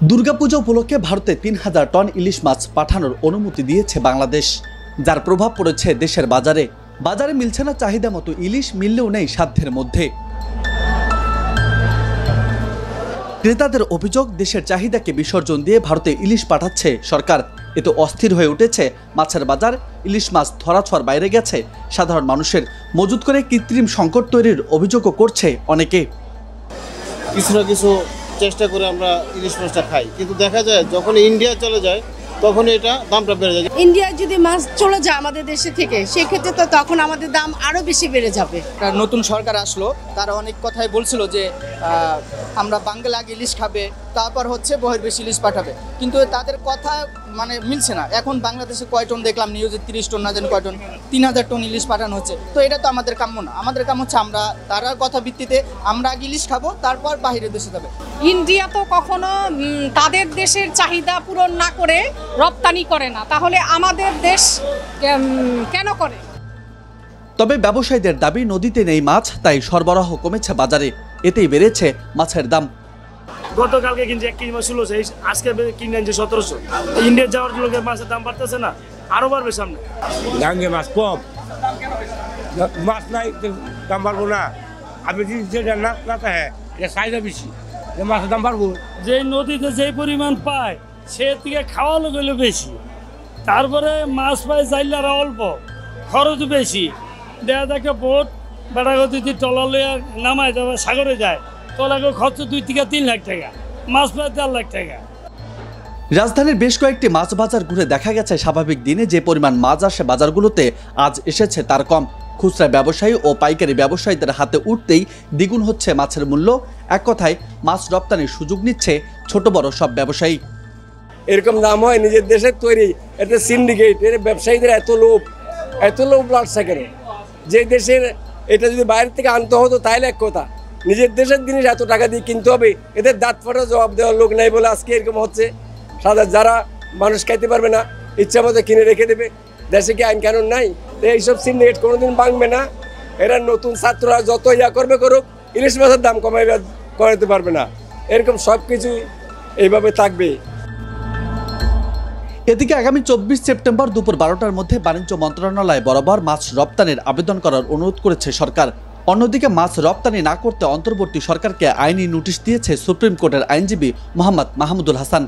দুর্গাপূজা উপলক্ষে ভারতে ৩,০০০ টন ইলিশ মাছ পাঠানোর অনুমতি দিয়েছে বাংলাদেশ, যার প্রভাব পড়েছে দেশের বাজারে। বাজারে মিলছে না চাহিদা মতো ইলিশ, মিললেও নেই সাধ্যের মধ্যে। ক্রেতাদের অভিযোগ, দেশের চাহিদাকে বিসর্জন দিয়ে ভারতে ইলিশ পাঠাচ্ছে সরকার। এতে অস্থির হয়ে উঠেছে মাছের বাজার। ইলিশ মাছ ধরাছোঁয়ার বাইরে গেছে সাধারণ মানুষের। মজুত করে কৃত্রিম সংকট তৈরির অভিযোগও করছে অনেকে। কিছু না কিছু চেষ্টা করে আমরা ইলিশ মাছটা খাই, কিন্তু দেখা যায় যখন ইন্ডিয়া চলে যায় তখন এটা দামটা বেড়ে যায়। ইন্ডিয়ায় যদি মাছ চলে যায় আমাদের দেশে থেকে, সেক্ষেত্রে তো তখন আমাদের দাম আরও বেশি বেড়ে যাবে। নতুন সরকার আসলো, তারা অনেক কথাই বলছিল যে আমরা বাংলা আগে ইলিশ খাবে, তারপর হচ্ছে বহির্দেশে ইলিশ পাঠাবে, কিন্তু তাদের কথা মিলছে না। এখন বাংলাদেশে কয় টন দেখলাম নিউজে, 30 টন না জানি কয় টন, 3,000 টন ইলিশ পাঠানো হচ্ছে। তো এটা তো আমাদের কাম্য না। আমাদের কাম্য হচ্ছে আমরা তারার কথা ভিত্তিতে আমরা আগে ইলিশ খাবো, তারপর বাহিরের দেশে যাবে। ইন্ডিয়া তো কখনো তাদের দেশের চাহিদা পূরণ না করে রপ্তানি করে না, তাহলে আমাদের দেশ কেন করে? তবে ব্যবসায়ীদের দাবি, নদীতে নেই মাছ, তাই সরবরাহ কমেছে বাজারে। এতেই বেড়েছে মাছের দাম। গতকালকে কিনছে 1 কেজি মাছ 1600, আজকে কিনে আনছে 1700। ইন্ডিয়া যাওয়ার লোকের মাছের দাম বাড়তেছে না, আরো বাড়বে সামনে। ডাঙ্গে মাছ কম, মাছ নাই, দাম বাড়বো না। আপনি যেটা না হ্যাঁ, এটা চাহিদা বেশি, মাছের দাম বাড়বো। যে নদীতে যে পরিমাণ পায় সে থেকে খাওয়া গেলে বেশি, তারপরে মাছ পায় জাইলারা অল্প, খরচ বেশি। দেখা দেখে বোট বেড়াগতি টলা লইয়া নামায় যাবে, সাগরে যায়, তলাকে খরচ 2 থেকে 3 লাখ টাকা, মাছ পায় 4 লাখ টাকা। রাজধানীর বেশ কয়েকটি মাছ বাজার ঘুরে দেখা গেছে স্বাভাবিক দিনে যে পরিমাণ মাছ আসে বাজারগুলোতে, আজ এসেছে তার কম। খুচরা ব্যবসায়ী ও পাইকারি ব্যবসায়ীদের হাতে উঠতেই দ্বিগুণ হচ্ছে মাছের মূল্য। এক কথায় মাছ রপ্তানির সুযোগ নিচ্ছে ছোট বড় সব ব্যবসায়ী। এরকম দাম হয় নিজের দেশের তৈরি, এতে সিন্ডিকেট, এর ব্যবসায়ীদের এত লোভ লাগছে কেন? যে দেশের এটা যদি বাইরে থেকে আনতে হতো তাহলে এক কথা, নিজের দেশের জিনিস এত টাকা দিয়ে কিনতে হবে, এদের দাঁত ফাটা জবাব দেওয়ার লোক নাই বলে আজকে এরকম হচ্ছে। সাধারণ যারা মানুষ খাইতে পারবে না, ইচ্ছা মতো কিনে রেখে দেবে। দেশে কি আইন কানুন নাই? এইসব সিন্ডিকেট কোনোদিন ভাঙবে না। এরা নতুন ছাত্ররা যত করবে করুক, ইলিশ মাছের দাম কমাইতে পারবে না। এরকম সব কিছুই এইভাবে থাকবে। এদিকে আগামী 24 সেপ্টেম্বর দুপুর 12টার মধ্যে বাণিজ্য মন্ত্রণালয় বরাবর মাছ রপ্তানির আবেদন করার অনুরোধ করেছে সরকার। অন্যদিকে মাছ রপ্তানি না করতে অন্তর্বর্তী সরকারকে আইনি নোটিশ দিয়েছে সুপ্রিম কোর্টের আইনজীবী মোহাম্মদ মাহমুদুল হাসান।